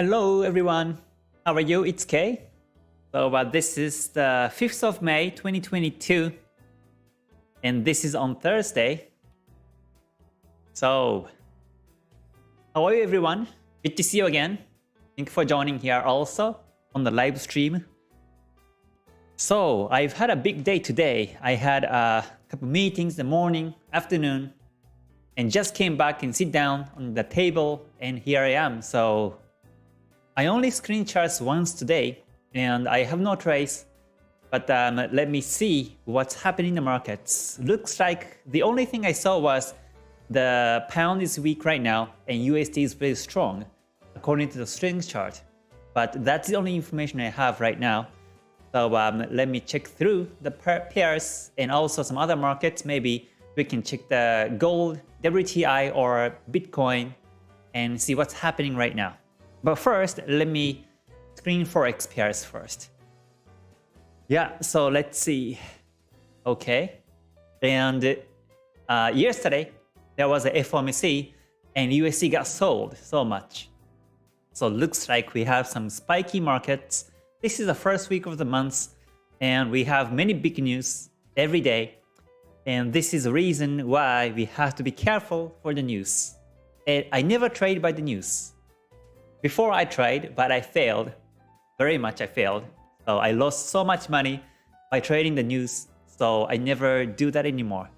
Hello everyone, how are you? It's Kei. So this is the 5th of May 2022 and this is on Thursday. So, how are you everyone? Good to see you again. Thank you for joining here also on the live stream. So, I've had a big day today. I had a couple meetings in the morning, afternoon, and just came back and sit down on the table and here I am. So, I only screen charts once today and I have no trades, but let me see what's happening in the markets. Looks like the only thing I saw was the pound is weak right now and USD is very strong according to the strength chart. But that's the only information I have right now. So let me check through the pairs and also some other markets. Maybe we can check the gold, WTI or Bitcoin and see what's happening right now. But first, let me screen Forex pairs first. Yeah, so let's see. Okay. And yesterday, there was a FOMC and USD got sold so much. So looks like we have some spiky markets. This is the first week of the month and we have many big news every day. And this is the reason why we have to be careful for the news. And I never trade by the news. Before I tried, but I failed. Very much I failed. So I lost so much money by trading the news. So I never do that anymore.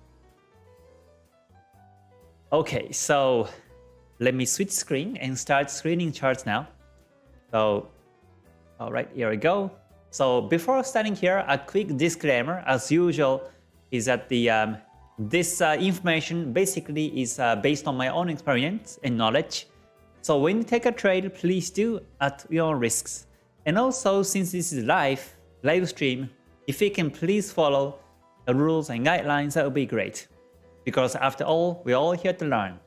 Okay, so let me switch screen and start screening charts now. So, all right, here we go. So before starting here, a quick disclaimer, as usual, is that the this information basically is based on my own experience and knowledge. So when you take a trade, please do at your own risks. And also, since this is live stream, if you can please follow the rules and guidelines, that would be great. Because after all, we're all here to learn.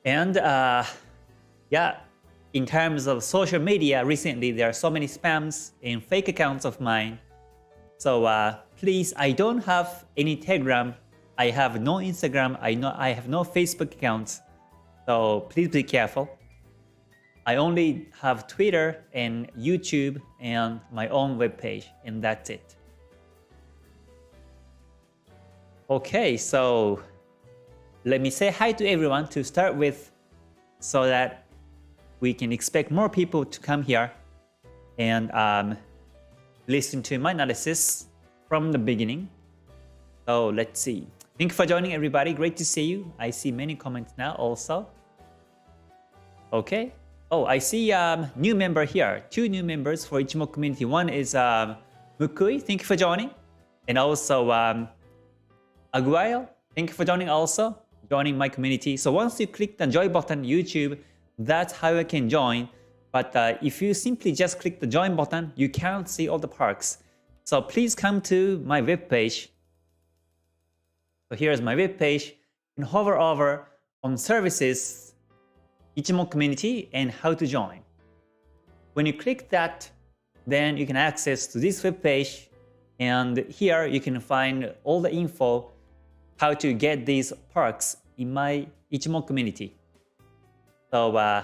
And yeah, in terms of social media, recently there are so many spams and fake accounts of mine. So please, I don't have any Telegram. I have no Instagram, I have no Facebook accounts, so please be careful. I only have Twitter and YouTube and my own webpage, and that's it. Okay, so let me say hi to everyone to start with so that we can expect more people to come here and listen to my analysis from the beginning. So let's see. Thank you for joining everybody. Great to see you. I see many comments now also. Okay. Oh, I see new member here. 2 new members for Ichimoku community. One is Mukui. Thank you for joining. And also Aguayo. Thank you for joining also. Joining my community. So once you click the join button YouTube, that's how you can join. But if you simply just click the join button, you can't see all the perks. So please come to my webpage. So here's my web page and hover over on services, Ichimoku community and how to join. When you click that, then you can access to this web page and here you can find all the info how to get these perks in my Ichimoku community. So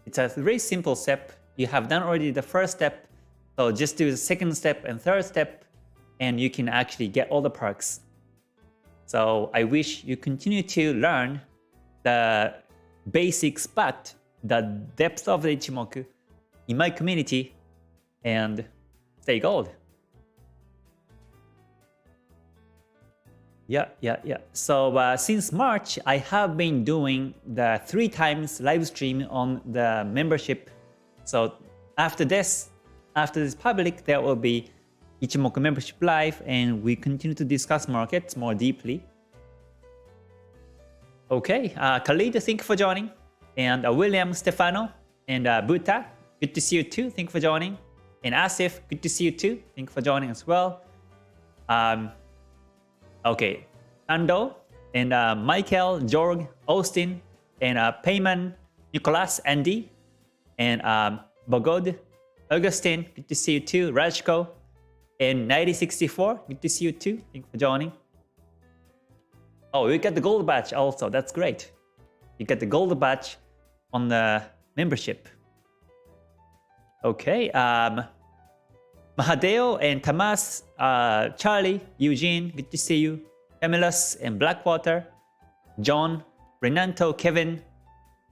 it's a very simple step. You have done already the first step. So just do the second step and third step and you can actually get all the perks. So I wish you continue to learn the basics, but the depth of the Ichimoku in my community and stay gold. Yeah. So since March, I have been doing the 3 times live stream on the membership. So after this public, there will be Ichimoku membership live and we continue to discuss markets more deeply. Okay, Khalid, thank you for joining. And William, Stefano, and Buta, good to see you too. Thank you for joining. And Asif, good to see you too. Thank you for joining as well. Okay, Ando, and Michael, Jorg, Austin, and Payman, Nicolas, Andy, and Bogod, Augustine, good to see you too. Rajko, and 9064, good to see you too. Thank you for joining. Oh, you get the gold badge also. That's great. You get the gold badge on the membership. Okay, Mahadeo and Tamas, Charlie, Eugene, good to see you. Camillus and Blackwater, John, Renanto, Kevin,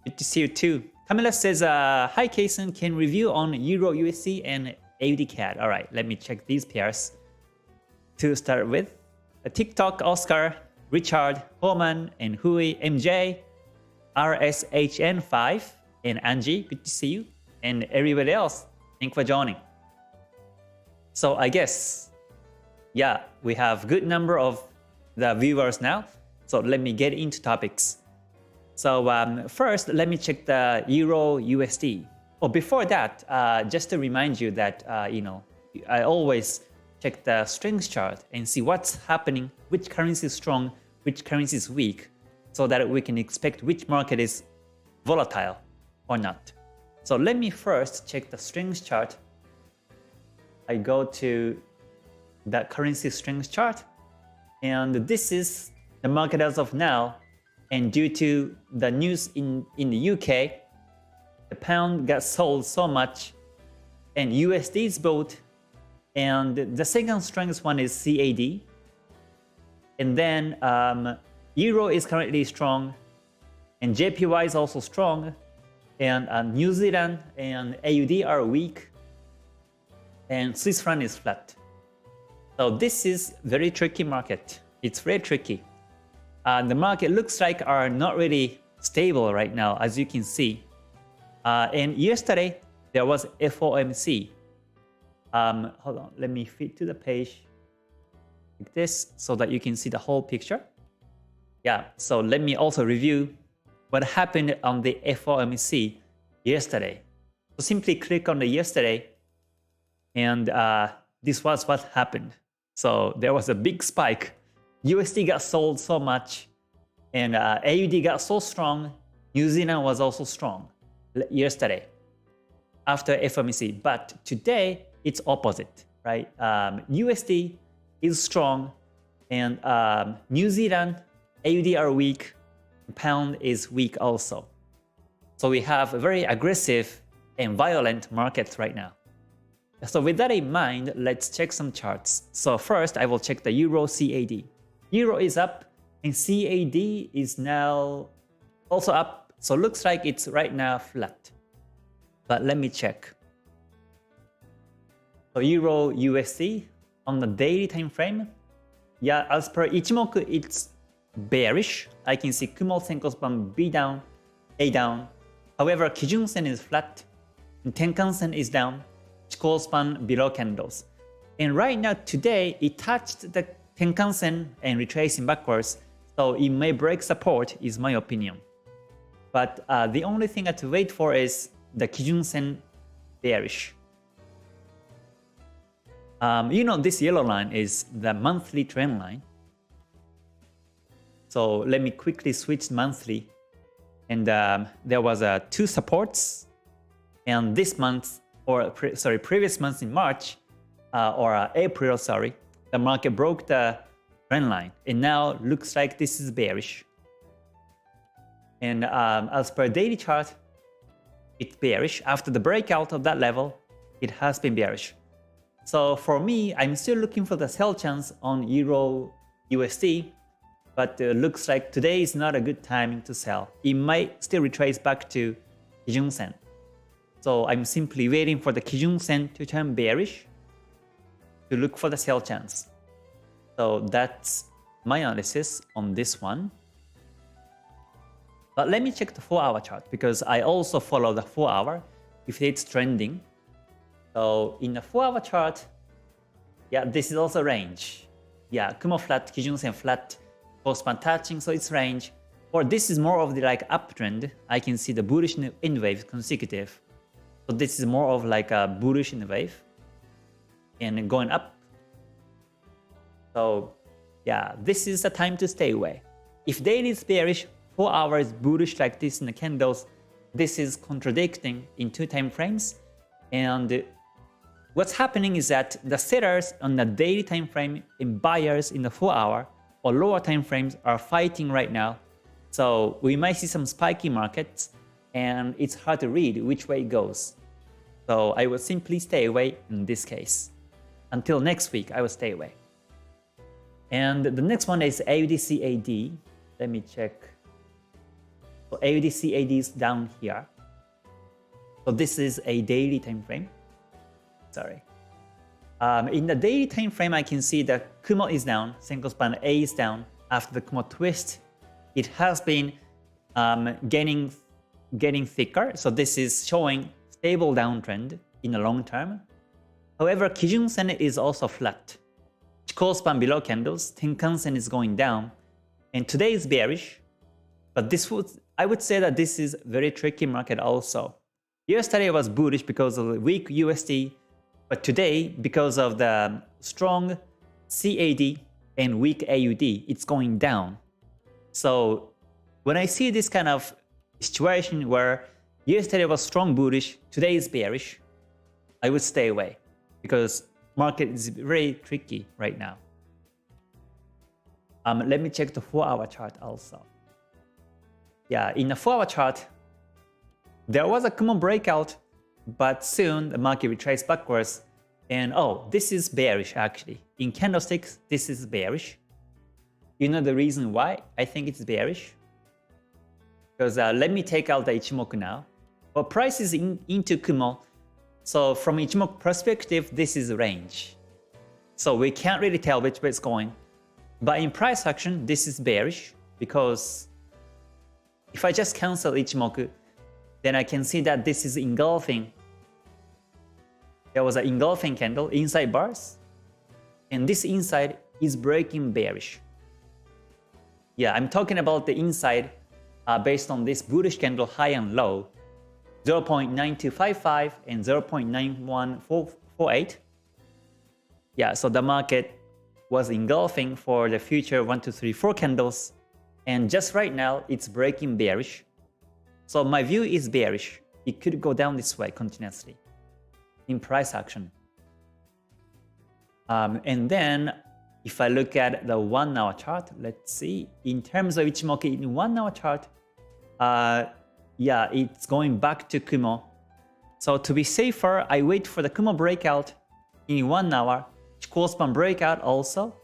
good to see you too. Camillus says, hi Kason, can review on Euro USD and AUD CAD. All right, let me check these pairs to start with. TikTok, Oscar, Richard, Homan, and Hui, MJ, RSHN5, and Angie, good to see you. And everybody else, thank you for joining. So I guess, yeah, we have good number of the viewers now. So let me get into topics. So first, let me check the Euro USD. Oh, before that, just to remind you that, I always check the strength chart and see what's happening, which currency is strong, which currency is weak, so that we can expect which market is volatile or not. So let me first check the strength chart. I go to the currency strength chart, and this is the market as of now. And due to the news in the UK, the pound got sold so much, and USD is bought, and the second strongest one is CAD. And then Euro is currently strong, and JPY is also strong, and New Zealand and AUD are weak, and Swiss franc is flat. So this is very tricky market. It's very tricky. The market looks like are not really stable right now, as you can see. And yesterday there was FOMC. Hold on, let me fit to the page like this so that you can see the whole picture. Yeah, so let me also review what happened on the FOMC yesterday. So simply click on the yesterday, and this was what happened. So there was a big spike. USD got sold so much, and AUD got so strong. New Zealand was also strong yesterday after FOMC. But today it's opposite, right? USD is strong, and New Zealand, AUD are weak, pound is weak also. So we have a very aggressive and violent markets right now. So with that in mind, let's check some charts. So first, I will check the Euro CAD. Euro is up, and CAD is now also up. So looks like it's right now flat. But let me check. So Euro USD on the daily time frame. Yeah, as per Ichimoku, it's bearish. I can see Kumo Senko span B down, A down. However, Kijun Sen is flat, and Tenkan Sen is down, Chikou span below candles. And right now, today, it touched the Tenkan Sen and retracing backwards, so it may break support, is my opinion. But the only thing I have to wait for is the Kijun Sen bearish. This yellow line is the monthly trend line. So let me quickly switch monthly. And there was two supports. And this month, or previous month in March, or April, the market broke the trend line. And now looks like this is bearish. And as per daily chart, it's bearish. After the breakout of that level, it has been bearish. So for me, I'm still looking for the sell chance on Euro USD, but looks like today is not a good timing to sell. It might still retrace back to Kijun Sen. So I'm simply waiting for the Kijun Sen to turn bearish to look for the sell chance. So that's my analysis on this one. But let me check the 4-hour chart, because I also follow the 4-hour if it's trending. So in the 4-hour chart, yeah, this is also range. Yeah, Kumo flat, Kijun Sen flat, post-span touching, so it's range. Or this is more of the uptrend. I can see the bullish end wave consecutive. So this is more of like a bullish end wave and going up. So yeah, this is the time to stay away. If daily is bearish, 4 hours bullish like this in the candles, this is contradicting in 2 time frames. And what's happening is that the sellers on the daily time frame and buyers in the 4-hour or lower time frames are fighting right now. So we might see some spiky markets. and it's hard to read which way it goes. So I will simply stay away in this case. Until next week, I will stay away. And the next one is AUDCAD. Let me check. So AUDCAD is down here. So this is a daily time frame. Sorry. In the daily time frame, I can see that Kumo is down, Senko span A is down. After the Kumo twist, it has been getting thicker. So this is showing stable downtrend in the long term. However, Kijun Sen is also flat. Chikou span below candles, Tenkan Sen is going down, and today is bearish. But I would say that this is very tricky market also. Yesterday was bullish because of the weak USD, but today, because of the strong CAD and weak AUD, it's going down. So when I see this kind of situation where yesterday was strong bullish, today is bearish, I would stay away because market is very tricky right now. Let me check the 4-hour chart also. Yeah, in the 4-hour chart, there was a Kumo breakout, but soon the market retraced backwards. And oh, this is bearish actually. In candlesticks, this is bearish. You know the reason why I think it's bearish? Because let me take out the Ichimoku now. Well, price is into Kumo. So from Ichimoku perspective, this is range. So we can't really tell which way it's going. But in price action, this is bearish because if I just cancel Ichimoku, then I can see that this is engulfing. There was an engulfing candle inside bars, and this inside is breaking bearish. Yeah, I'm talking about the inside based on this bullish candle high and low, 0.9255 and 0.9148. Yeah, so the market was engulfing for the future 1, 2, 3, 4 candles, and just right now it's breaking bearish. So my view is bearish. It could go down this way continuously in price action. And then if I look at the 1-hour chart, let's see. In terms of Ichimoku in 1-hour chart, yeah, it's going back to Kumo. So to be safer, I wait for the Kumo breakout in 1 hour, Chikou span breakout also,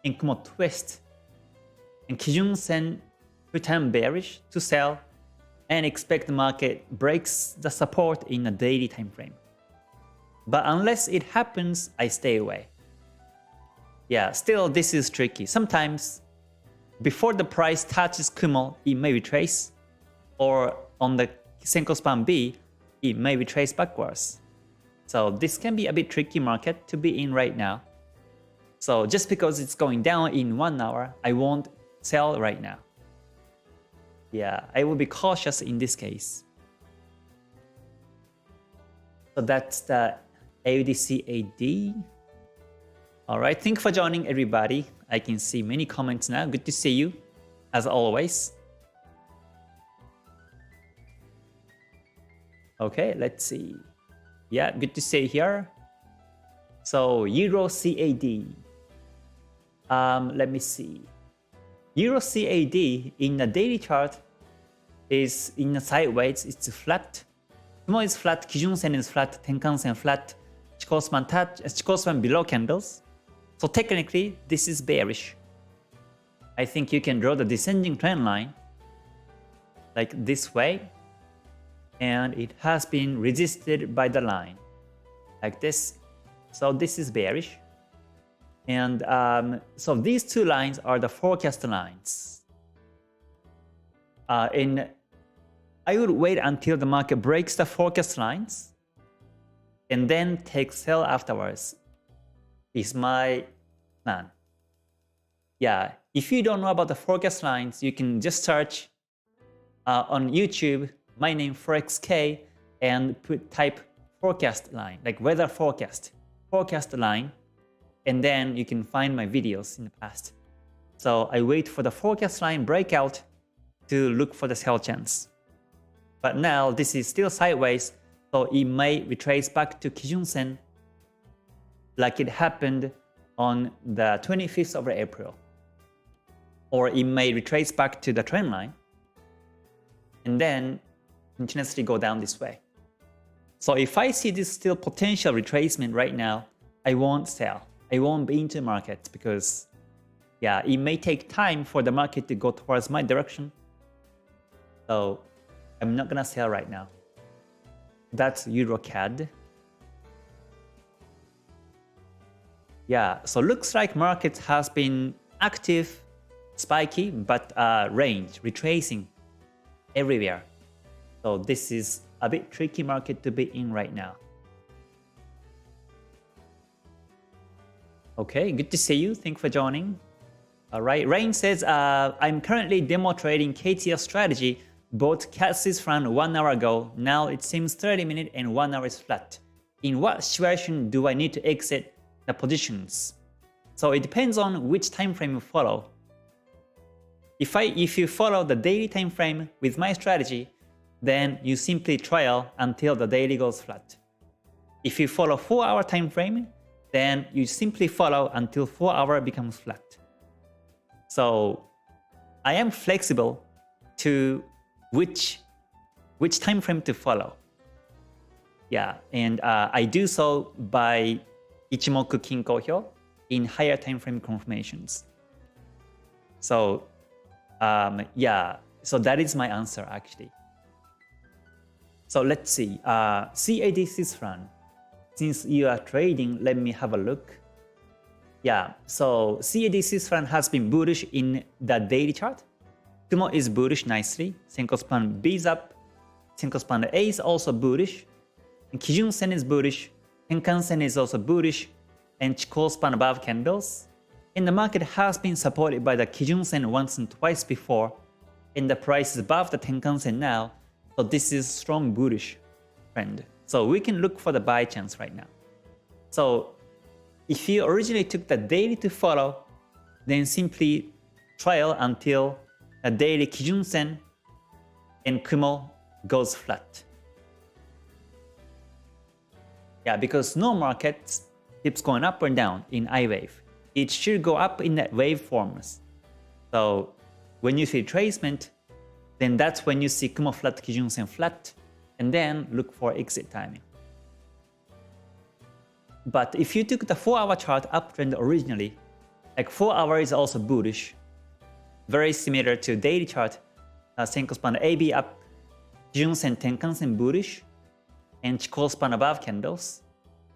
and Kumo twist. And Kijun Sen return bearish to sell and expect the market breaks the support in a daily time frame. But unless it happens, I stay away. Yeah, still this is tricky. Sometimes before the price touches Kumo, it may retrace, or on the Senko span B, it may retrace backwards. So this can be a bit tricky market to be in right now. So just because it's going down in 1 hour, I won't sell right now. Yeah, I will be cautious in this case. So that's the AUDCAD. Alright, thank you for joining everybody. I can see many comments now. Good to see you, as always. Okay, let's see. Yeah, good to see you here. So Euro CAD. Let me see. Euro CAD in the daily chart is in the sideways. It's flat. Kumo is flat. Kijun Sen is flat. Tenkan Sen flat. Chikou span below candles. So technically, this is bearish. I think you can draw the descending trend line like this way. And it has been resisted by the line like this. So this is bearish. And so these two lines are the forecast lines. And I would wait until the market breaks the forecast lines and then take sell afterwards is my plan. Yeah, if you don't know about the forecast lines, you can just search on YouTube my name Forexkei and type forecast line, like weather forecast line, and then you can find my videos in the past. So I wait for the forecast line breakout to look for the sell chance. But now this is still sideways, so it may retrace back to Kijun Sen like it happened on the 25th of April. Or it may retrace back to the trend line. And then continuously go down this way. So if I see this still potential retracement right now, I won't sell. I won't be into market because yeah, it may take time for the market to go towards my direction. So I'm not gonna sell right now. That's EuroCAD. Yeah, so looks like market has been active, spiky, but range, retracing everywhere. So this is a bit tricky market to be in right now. Okay, good to see you. Thanks for joining. All right, Rain says, I'm currently demo trading KTS strategy. Bought CATSYS fund 1 hour ago. Now it seems 30 minutes and 1 hour is flat. In what situation do I need to exit the positions? So it depends on which time frame you follow. If you follow the daily time frame with my strategy, then you simply trail until the daily goes flat. If you follow 4-hour time frame, then you simply follow until 4 hour becomes flat. So I am flexible to which time frame to follow. Yeah, and I do so by Ichimoku Kinko in higher time frame confirmations. So yeah, so that is my answer actually. So let's see, CAD Swiss franc. Since you are trading, let me have a look. Yeah, so CAD Swiss franc has been bullish in the daily chart. Kumo is bullish nicely. Senko span B is up. Senko span A is also bullish. And Kijun Sen is bullish. Tenkan Sen is also bullish. And Chikou span above candles. And the market has been supported by the Kijun Sen once and twice before. And the price is above the Tenkan Sen now. So this is strong bullish trend. So we can look for the buy chance right now. So if you originally took the daily to follow, then simply trail until the daily Kijun Sen and Kumo goes flat. Yeah, because no market keeps going up or down in I wave. It should go up in that wave forms. So when you see retracement, then that's when you see Kumo flat, Kijun Sen flat, and then look for exit timing. But if you took the 4-hour chart uptrend originally, like 4 hours is also bullish, very similar to daily chart, Senko span AB up, Kijun Sen, Tenkan Sen bullish, and Chikou span above candles.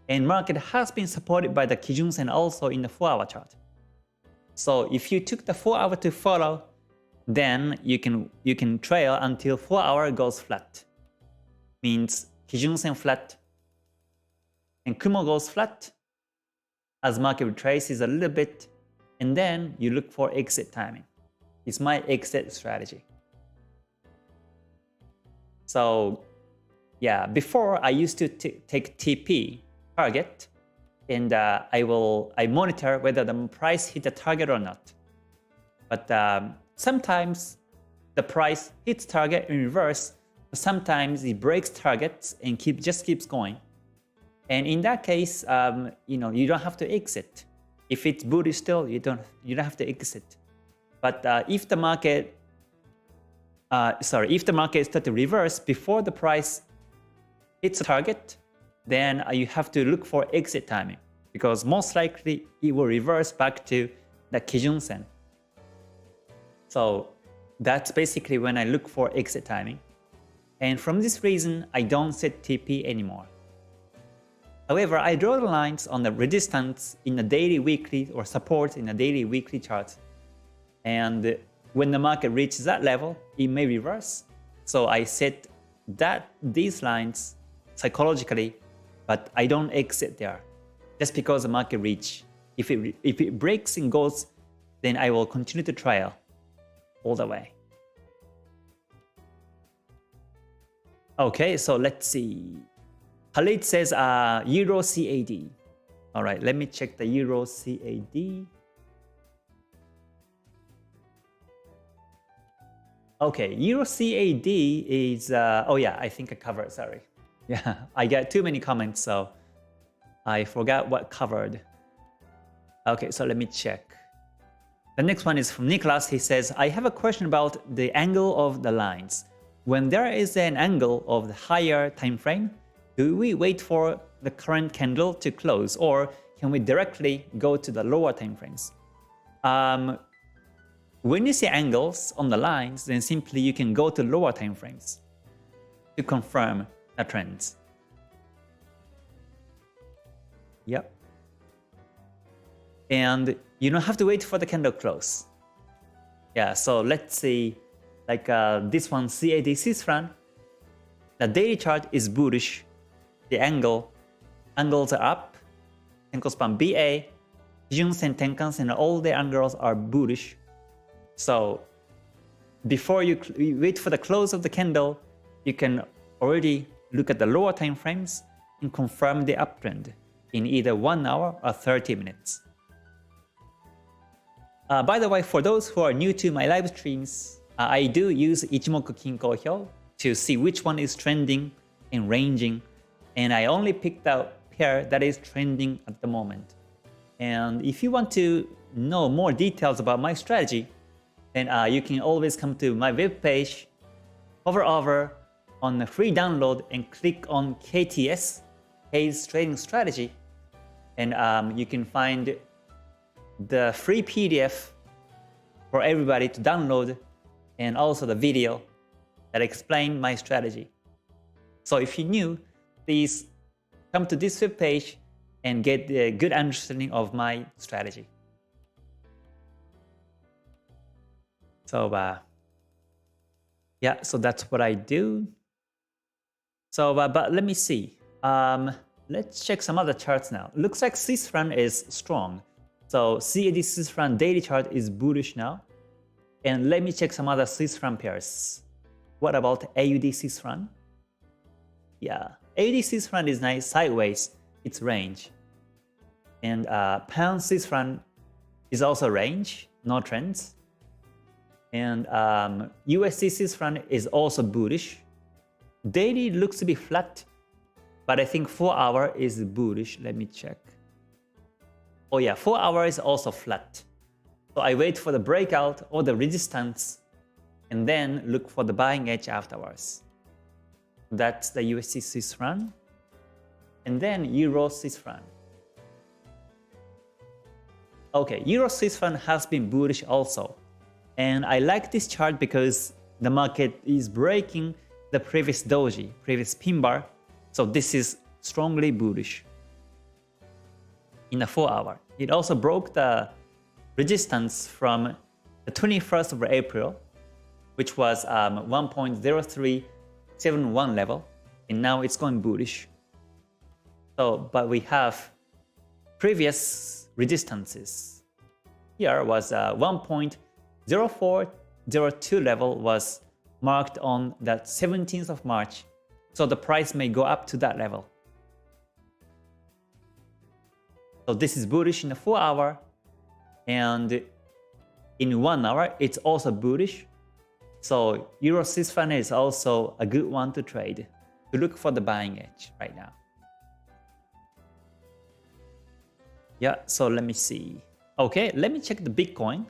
And market has been supported by the Kijun Sen also in the 4-hour chart. So if you took the 4 hour to follow, then you can trail until 4 hour goes flat. Means Kijun Sen flat and Kumo goes flat as market retraces a little bit, and then you look for exit timing. It's my exit strategy. So yeah, before I used to take TP target, and I monitor whether the price hit the target or not. But sometimes the price hits target in reverse. Sometimes it breaks targets and just keeps going. And in that case, you don't have to exit. If it's bullish still, you don't have to exit. But if the market, starts to reverse before the price hits the target, then you have to look for exit timing, because most likely it will reverse back to the Kijun Sen. So that's basically when I look for exit timing. And from this reason, I don't set TP anymore. However, I draw the lines on the resistance in the daily, weekly, or support in the daily, weekly chart. And when the market reaches that level, it may reverse. So I set these lines psychologically, but I don't exit there just because the market reach. If it breaks and goes, then I will continue to trail all the way. Okay, so let's see. Khalid says Euro CAD. All right, let me check the Euro CAD. Okay, Euro CAD is, oh yeah, I think I covered, sorry. Yeah, I got too many comments, so I forgot what covered. Okay, so let me check. The next one is from Nicholas. He says, I have a question about the angle of the lines. when there is an angle of the higher time frame, do we wait for the current candle to close, or can we directly go to the lower time frames? When you see angles on the lines, then simply you can go to lower time frames to confirm the trends. Yep. And you don't have to wait for the candle close. Yeah, so let's see, like this one, CAD Swiss franc. The daily chart is bullish. The angles are up. Senko span BA, Kijun Sen Tenkan Sen, all the angles are bullish. So before you wait for the close of the candle, you can already look at the lower time frames and confirm the uptrend in either 1 hour or 30 minutes. By the way, for those who are new to my live streams, I do use Ichimoku Kinko Hyo to see which one is trending and ranging, and I only picked out pair that is trending at the moment. And if you want to know more details about my strategy, then you can always come to my webpage, hover over on the free download and click on KTS, Kei's Trading Strategy, and you can find the free PDF for everybody to download, and also the video that explain my strategy. So if you're new, please come to this web page and get a good understanding of my strategy. So yeah, so that's what I do. So but let me see. Let's check some other charts now. Looks like Swiss franc is strong. So CAD Swiss franc daily chart is bullish now. And let me check some other Swiss franc pairs. What about AUD Swiss franc? Yeah, AUD Swiss franc is nice sideways. It's range. And pound Swiss franc is also range, no trends. And USD Swiss franc is also bullish. Daily looks to be flat, but I think 4 hour is bullish. Let me check. Oh yeah, 4 hour is also flat. So I wait for the breakout or the resistance and then look for the buying edge afterwards. That's the USD Swiss franc. And then Euro Swiss franc. Okay, Euro Swiss franc has been bullish also. And I like this chart because the market is breaking the previous doji, previous pin bar. So this is strongly bullish. In the 4 hour. It also broke the resistance from the 21st of April, which was 1.0371 level, and now it's going bullish. So, but we have previous resistances. Here was 1.0402 level was marked on the 17th of March, so the price may go up to that level. So this is bullish in the 4 hour, and in 1 hour it's also bullish. So Euro Swiss franc is also a good one to trade, to look for the buying edge right now. Yeah, so let me see. Okay, let me check the Bitcoin.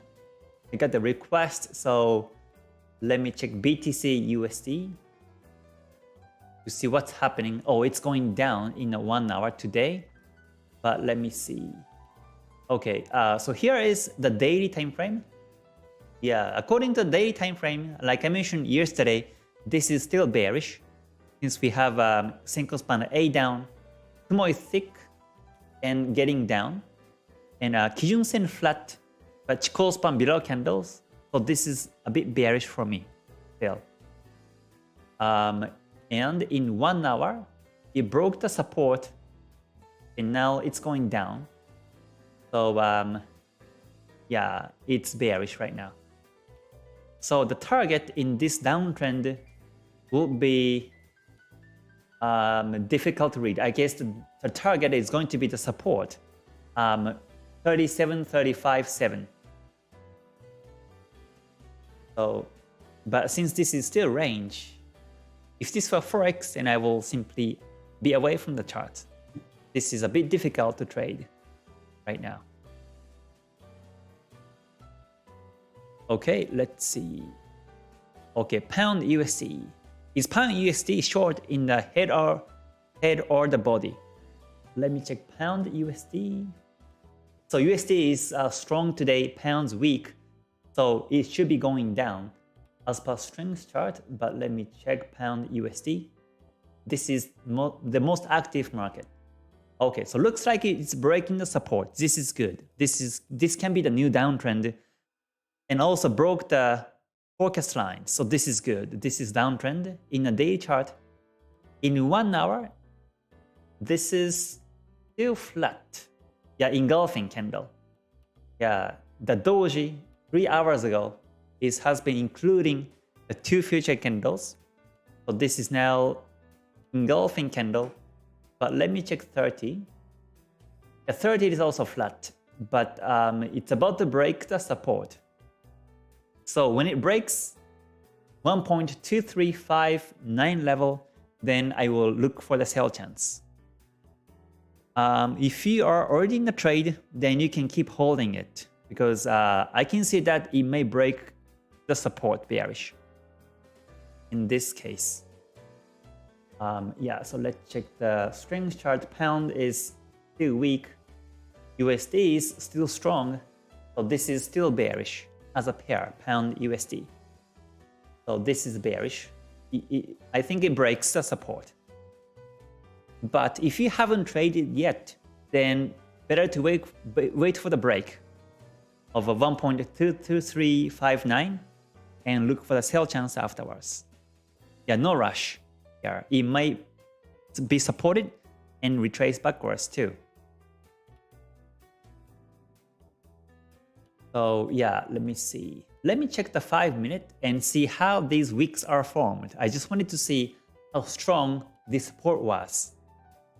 I got the request, so let me check BTC USD to see what's happening. Oh, it's going down in the 1 hour today. But let me see. Okay, so here is the daily time frame. Yeah, according to the daily time frame, like I mentioned yesterday, this is still bearish since we have Senko span A down, Kumo is thick and getting down, and Kijun Sen flat, but Chikou span below candles. So this is a bit bearish for me still. And in 1 hour, it broke the support. And now it's going down. So yeah, it's bearish right now. So the target in this downtrend will be difficult to read. I guess the target is going to be the support, 37.35.7. So, but since this is still range, if this were Forex, then I will simply be away from the chart. This is a bit difficult to trade right now. Okay, let's see. Okay, pound USD. Is pound USD short in the head or the body? Let me check pound USD. So USD is strong today, pound's weak. So it should be going down as per strength chart, but let me check pound USD. This is the most active market. Okay, so looks like it's breaking the support. This is good. This can be the new downtrend, and also broke the forecast line. So this is good. This is downtrend in a daily chart. In 1 hour, this is still flat. Yeah, engulfing candle. Yeah, the doji 3 hours ago has been including the 2 future candles. So this is now engulfing candle. But let me check 30. The 30 is also flat, but it's about to break the support. So when it breaks 1.2359 level, then I will look for the sell chance. If you are already in the trade, then you can keep holding it, because I can see that it may break the support bearish in this case. Yeah, so let's check the strength chart. Pound is still weak. USD is still strong. So this is still bearish as a pair, pound USD. So this is bearish. I think it breaks the support. But if you haven't traded yet, then better to wait for the break of a 1.22359 and look for the sell chance afterwards. Yeah, no rush. Yeah, it might be supported and retrace backwards too. So yeah, let me see. Let me check the 5-minute and see how these wicks are formed. I just wanted to see how strong this support was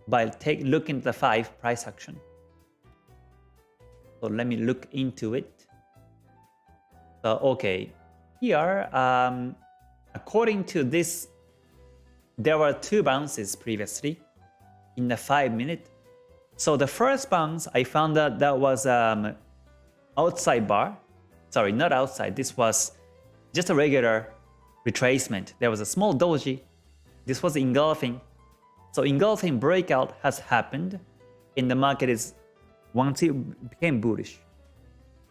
by looking at the 5 price action. So let me look into it. So okay, here according to this, there were 2 bounces previously in the 5-minute. So the first bounce, I found that was outside bar. Sorry, not outside. This was just a regular retracement. There was a small doji. This was engulfing. So engulfing breakout has happened, and the market is once it became bullish.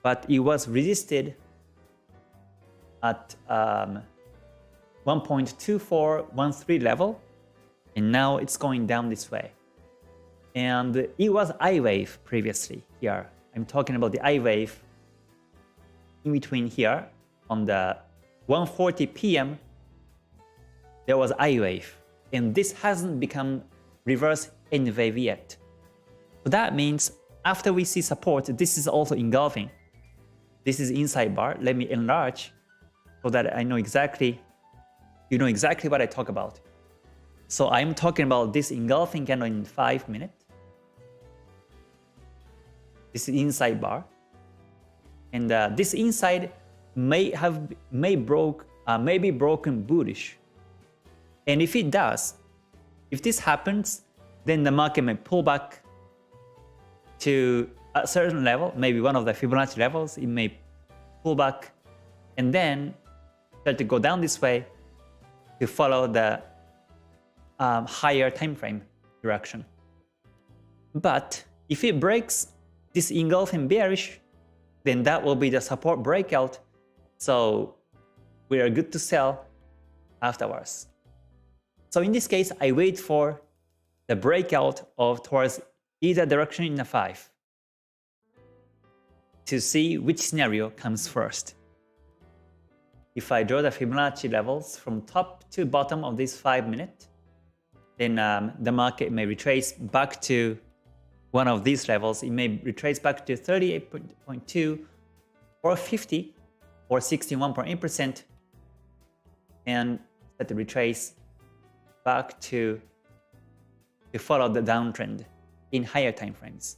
But it was resisted at 1.2413 level, and now it's going down this way. And it was I wave previously here. I'm talking about the I wave in between here on the 1:40 p.m. There was I wave, and this hasn't become reverse N wave yet. So that means after we see support, this is also engulfing. This is inside bar. Let me enlarge so that I know exactly. You know exactly what I talk about. So I'm talking about this engulfing candle in 5-minute. This is inside bar, and this inside may be broken bullish. And if it does, if this happens, then the market may pull back to a certain level, maybe one of the Fibonacci levels. It may pull back and then start to go down this way to follow the higher time frame direction. But if it breaks this engulfing bearish, then that will be the support breakout. So we are good to sell afterwards. So in this case, I wait for the breakout of towards either direction in the 5 to see which scenario comes first. If I draw the Fibonacci levels from top to bottom of this 5-minute, then the market may retrace back to one of these levels. It may retrace back to 38.2 or 50 or 61.8% and start to retrace back to follow the downtrend in higher time frames.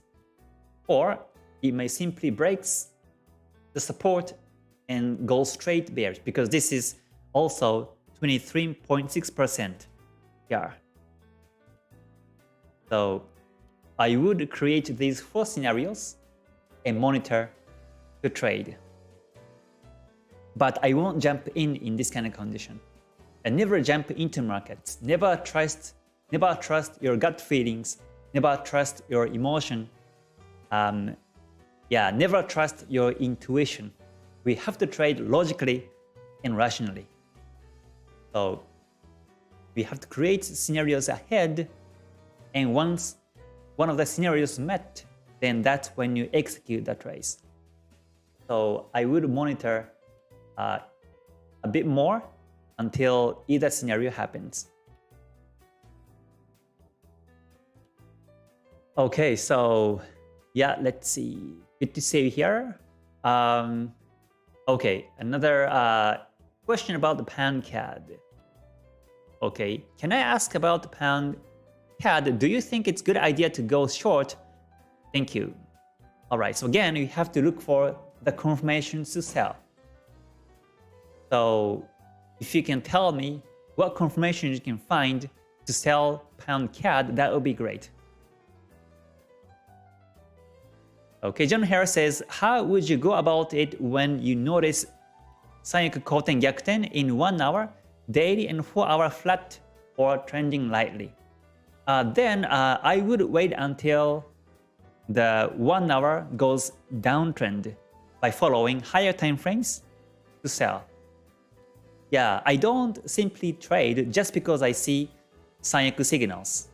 Or it may simply breaks the support and go straight bearish, because this is also 23.6% here. So I would create these 4 scenarios and monitor to trade. But I won't jump in this kind of condition. and never jump into markets. Never trust your gut feelings. Never trust your emotion. Never trust your intuition. We have to trade logically and rationally. So we have to create scenarios ahead, and once one of the scenarios met, then that's when you execute the trades. So I would monitor a bit more until either scenario happens. Okay, so yeah, let's see. Good to see you here. Okay, another question about the pound CAD. Okay, can I ask about the pound CAD? Do you think it's a good idea to go short? Thank you. All right, so again, you have to look for the confirmations to sell. So if you can tell me what confirmation you can find to sell pound CAD, that would be great. Okay, John Harris says, how would you go about it when you notice 三役好転逆転 in 1 hour, daily and 4 hour flat or trending lightly? Then I would wait until the 1 hour goes downtrend by following higher time frames to sell. Yeah, I don't simply trade just because I see 三役 signals.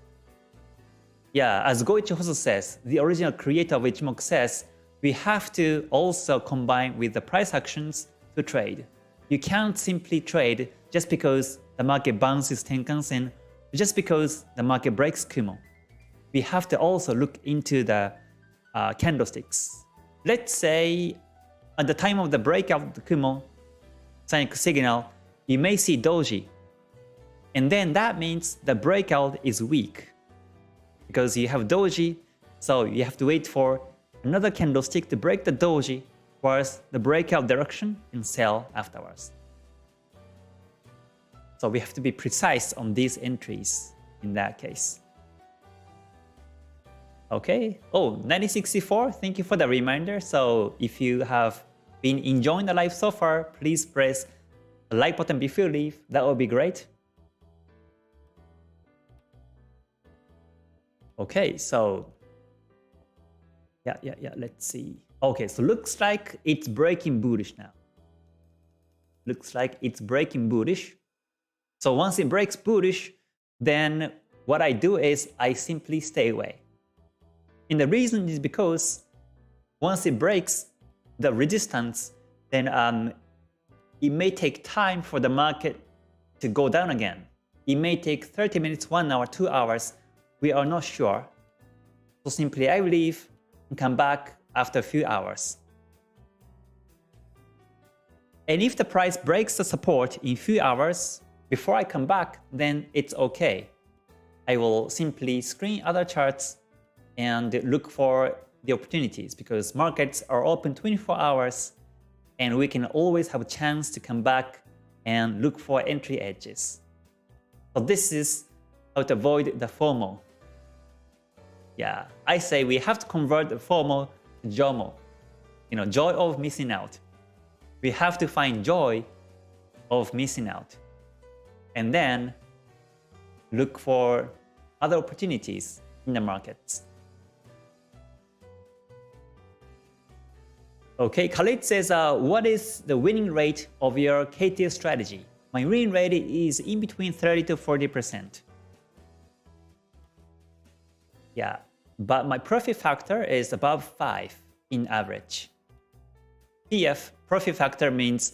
Yeah, as Goichi Hoso says, the original creator of Ichimoku says, we have to also combine with the price actions to trade. You can't simply trade just because the market bounces Tenkan-sen, just because the market breaks Kumo. We have to also look into the candlesticks. Let's say at the time of the breakout of the Kumo Sanyaku signal, you may see doji. And then that means the breakout is weak. Because you have doji, so you have to wait for another candlestick to break the doji towards the breakout direction and sell afterwards. So we have to be precise on these entries in that case. Okay, 9064, thank you for the reminder. So if you have been enjoying the live so far, please press the like button before you leave. That would be great. Okay, so yeah, let's see. Okay, so looks like it's breaking bullish now. Looks like it's breaking bullish. So once it breaks bullish, then what I do is I simply stay away. And the reason is because once it breaks the resistance, then it may take time for the market to go down again. It may take 30 minutes, 1 hour, 2 hours. We are not sure. So simply I leave and come back after a few hours. And if the price breaks the support in few hours before I come back, then it's okay. I will simply screen other charts and look for the opportunities because markets are open 24 hours and we can always have a chance to come back and look for entry edges. So this is how to avoid the FOMO. Yeah, I say we have to convert the FOMO to JOMO. Joy of missing out. We have to find joy of missing out. And then look for other opportunities in the markets. Okay, Khalid says, what is the winning rate of your KTS strategy? My winning rate is in between 30 to 40%. Yeah, but my profit factor is above 5 in average. PF, profit factor, means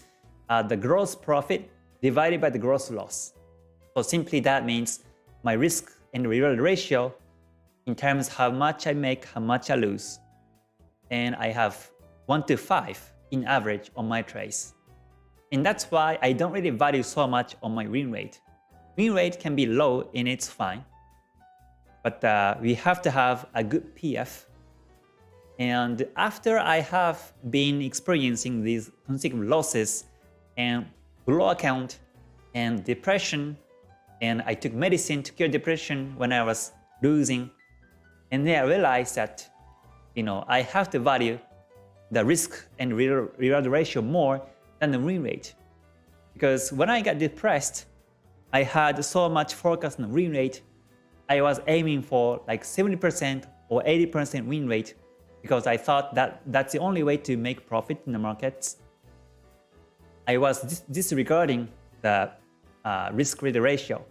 the gross profit divided by the gross loss. So simply that means my risk and reward ratio in terms of how much I make, how much I lose. And I have 1 to 5 in average on my trades. And that's why I don't really value so much on my win rate. Win rate can be low and it's fine. But we have to have a good PF. And after I have been experiencing these consecutive losses and below account and depression, and I took medicine to cure depression when I was losing, and then I realized that I have to value the risk and reward ratio more than the win rate. Because when I got depressed, I had so much forecast and win rate. I was aiming for like 70% or 80% win rate because I thought that that's the only way to make profit in the markets. I was disregarding the risk-reward ratio.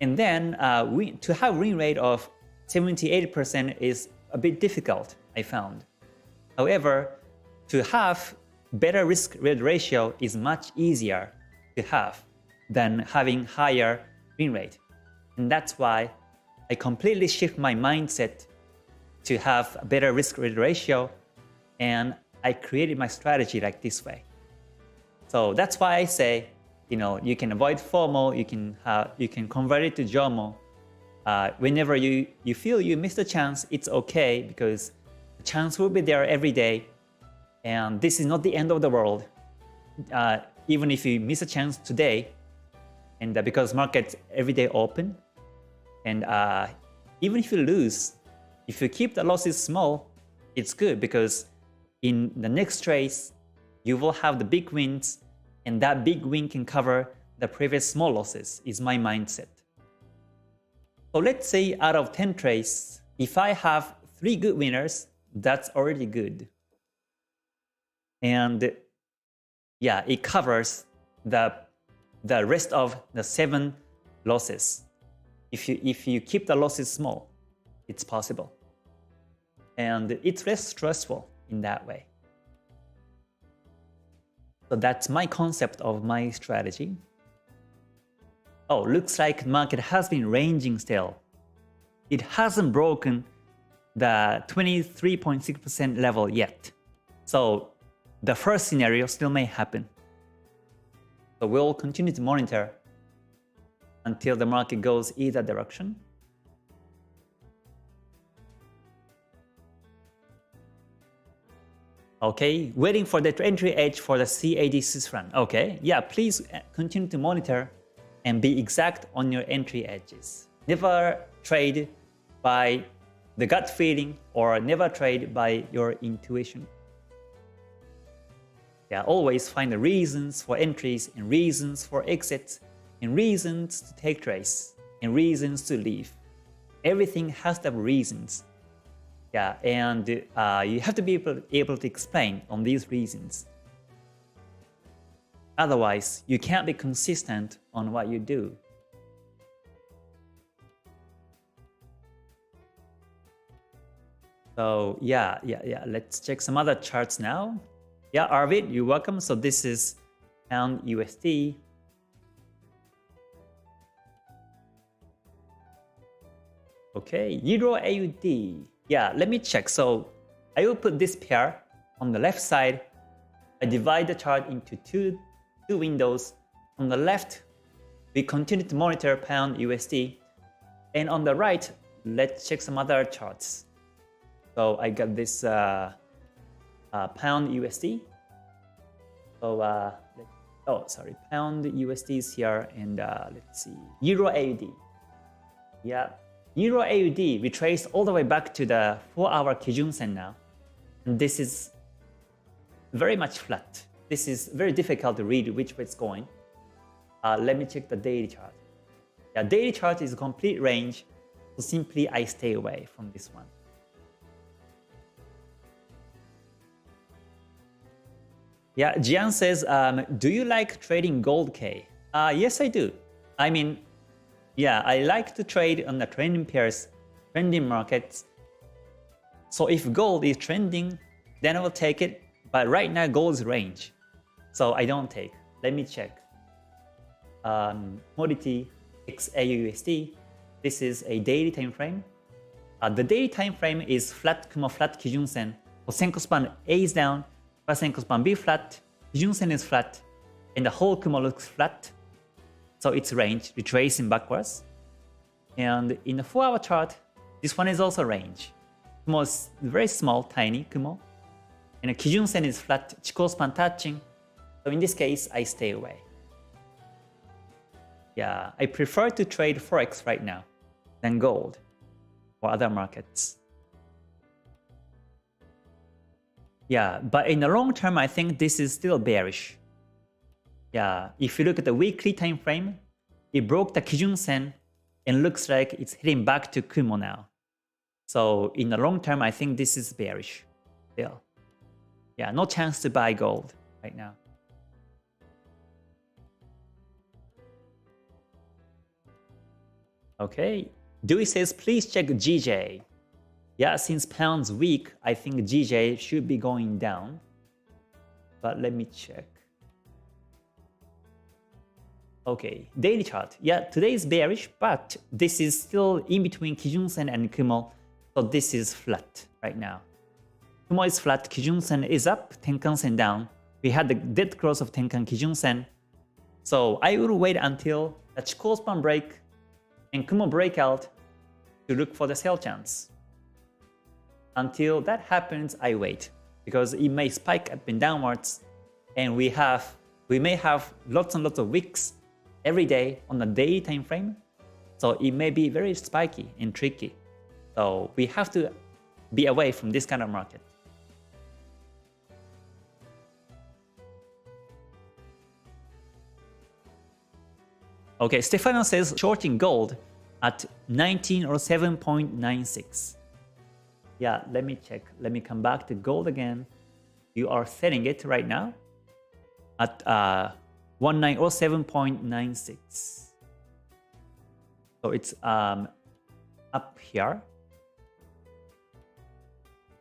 And then to have win rate of 70-80% is a bit difficult, I found. However, to have better risk-reward ratio is much easier to have than having higher win rate. And that's why I completely shift my mindset to have a better risk-reward ratio, and I created my strategy like this way. So that's why I say, you can avoid FOMO, you can convert it to JOMO. Whenever you feel you missed a chance, it's okay because the chance will be there every day, and this is not the end of the world. Even if you miss a chance today, and because markets every day open, and even if you lose, if you keep the losses small, it's good because in the next race, you will have the big wins, and that big win can cover the previous small losses, is my mindset. So let's say out of 10 trades, if I have 3 good winners, that's already good. And yeah, it covers the rest of the 7 losses. If you keep the losses small, it's possible. And it's less stressful in that way. So that's my concept of my strategy. Oh, looks like market has been ranging still. It hasn't broken the 23.6% level yet. So the first scenario still may happen. So we'll continue to monitor until the market goes either direction. Okay, waiting for the entry edge for the CAD Swiss franc. Okay, yeah, please continue to monitor and be exact on your entry edges. Never trade by the gut feeling or never trade by your intuition. Yeah, always find the reasons for entries and reasons for exits and reasons to take trades and reasons to leave. Everything has to have reasons. Yeah, and you have to be able to explain on these reasons. Otherwise, you can't be consistent on what you do. So yeah, let's check some other charts now. Yeah, Arvid, you're welcome. So this is pound USD. Okay, Euro AUD. Yeah, let me check. So I will put this pair on the left side. I divide the chart into two windows. On the left, we continue to monitor pound USD. And on the right, let's check some other charts. So I got this pound USD. So pound USD is here, and let's see, Euro AUD. Yeah, Euro AUD retraced all the way back to the 4-hour Kijun Sen now, and this is very much flat. This is very difficult to read which way it's going. Let me check the daily chart. Yeah, daily chart is a complete range, so simply I stay away from this one. Yeah, Jian says, do you like trading gold, K? Yes, I do. I mean, yeah, I like to trade on the trending pairs, trending markets. So if gold is trending, then I will take it. But right now, gold is range, so I don't take. Let me check. Commodity XAUUSD. This is a daily time frame. The daily time frame is flat Kumo, flat Kijun Sen. So Senko span A is down, Senko span B flat, Kijun Sen is flat, and the whole Kumo looks flat. So it's range, retracing backwards. And in the 4-hour chart, this one is also range. Kumo is very small, tiny Kumo. And the Kijun Sen is flat, Chikou span touching. So in this case, I stay away. Yeah, I prefer to trade Forex right now than gold or other markets. Yeah, but in the long term, I think this is still bearish. Yeah, if you look at the weekly time frame, it broke the Kijun Sen and looks like it's heading back to Kumo now. So in the long term, I think this is bearish still. Yeah, no chance to buy gold right now. Okay, Dewey says, please check GJ. Yeah, since pound's weak, I think GJ should be going down. But let me check. Okay, daily chart. Yeah, today is bearish, but this is still in between Kijun Sen and Kumo. So this is flat right now. Kumo is flat, Kijun Sen is up, Tenkan Sen down. We had the dead cross of Tenkan Kijun Sen. So I will wait until the Chikou span break and Kumo breakout to look for the sell chance. Until that happens, I wait because it may spike up and downwards, and we may have lots and lots of wicks every day on the daily time frame. So it may be very spiky and tricky. So we have to be away from this kind of market. Okay, Stefano says shorting gold at 1907.96. Yeah, let me check. Let me come back to gold again. You are setting it right now at 1907.96. So it's up here.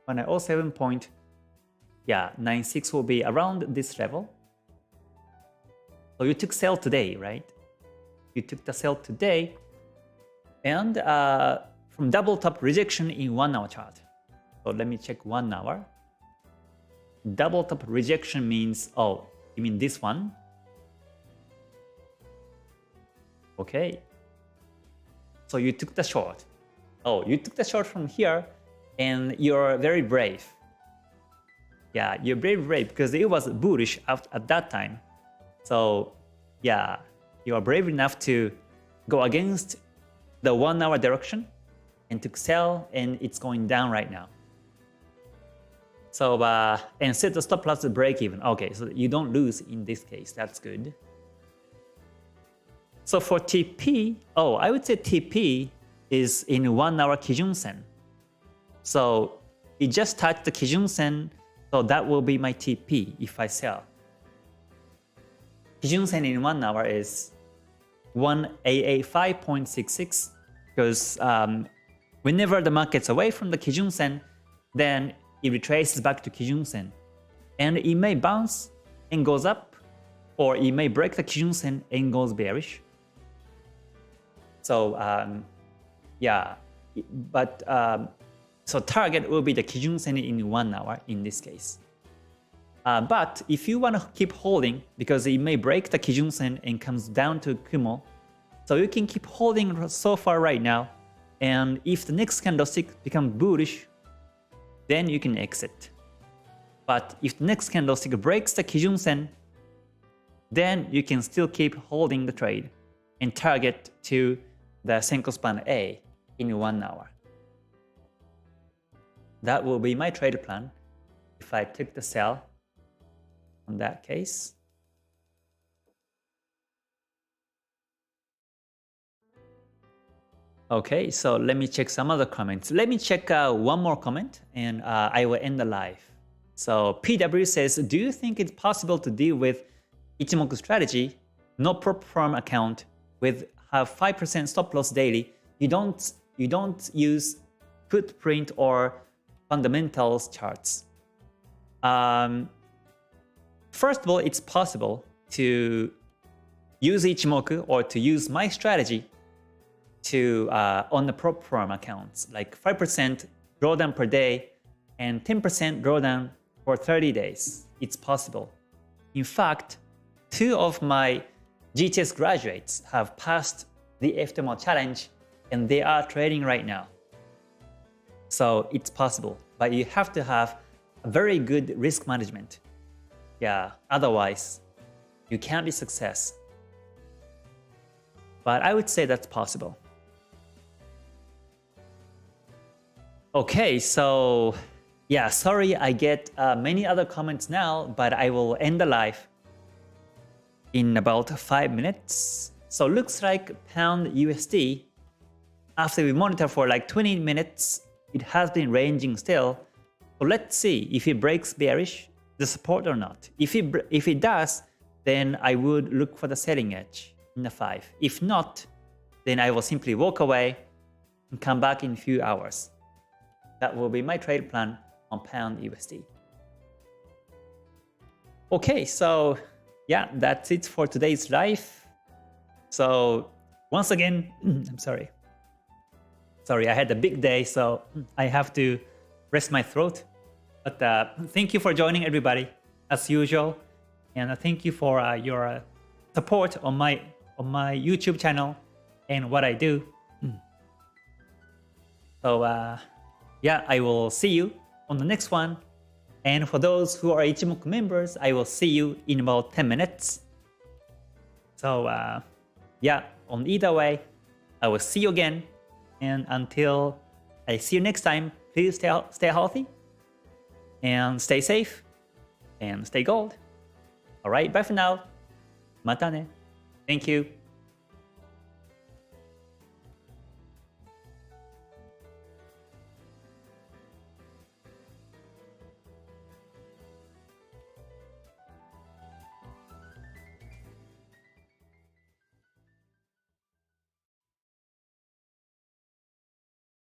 1907.96 will be around this level. So you took sell today, right? You took the sell today, and from double top rejection in 1 hour chart. So let me check 1 hour. Double top rejection means, oh, you mean this one? Okay. So you took the short. Oh, you took the short from here, and you're very brave. Yeah, you're very brave because it was bullish at that time. So yeah, you are brave enough to go against the 1 hour direction and to sell, and it's going down right now. So and set the stop loss to break even. Okay, so you don't lose in this case. That's good. So for TP, oh, I would say TP is in 1 hour Kijun Sen. So it just touched the Kijun Sen, so that will be my TP if I sell. Kijun Sen in 1 hour is 1AA5.66 because whenever the market's away from the Kijun Sen, then it retraces back to Kijun Sen. And it may bounce and goes up, or it may break the Kijun Sen and goes bearish. So yeah, but so target will be the Kijun Sen in 1 hour in this case. But if you want to keep holding, because it may break the Kijun Sen and comes down to Kumo, so you can keep holding so far right now. And if the next candlestick becomes bullish, then you can exit. But if the next candlestick breaks the Kijun Sen, then you can still keep holding the trade and target to the Senko span A in 1 hour. That will be my trade plan if I took the sell in that case. Okay, so let me check some other comments. Let me check one more comment, and I will end the live. So PW says, do you think it's possible to deal with Ichimoku strategy, no prop firm account, with have 5% stop loss daily? You don't use footprint or fundamentals charts. First of all, it's possible to use Ichimoku or to use my strategy to on the prop firm accounts, like 5% drawdown per day and 10% drawdown for 30 days. It's possible. In fact, 2 of my GTS graduates have passed the FTMO challenge, and they are trading right now. So it's possible, but you have to have a very good risk management. Yeah, otherwise you can't be success. But I would say that's possible. Okay, so yeah, sorry I get many other comments now, but I will end the live in about 5 minutes. So looks like pound USD, after we monitor for like 20 minutes, it has been ranging still. So let's see if it breaks bearish, the support or not. If it does, then I would look for the selling edge in the 5. If not, then I will simply walk away and come back in a few hours. That will be my trade plan on pound USD. Okay, so yeah, that's it for today's live. So once again, I'm sorry. Sorry, I had a big day, so I have to rest my throat. But thank you for joining, everybody, as usual. And thank you for your support on my YouTube channel and what I do. So yeah, I will see you on the next one. And for those who are Ichimoku members, I will see you in about 10 minutes. So yeah, on either way, I will see you again. And until I see you next time, please stay healthy and stay safe and stay gold. All right, bye for now. Mata ne. Thank you.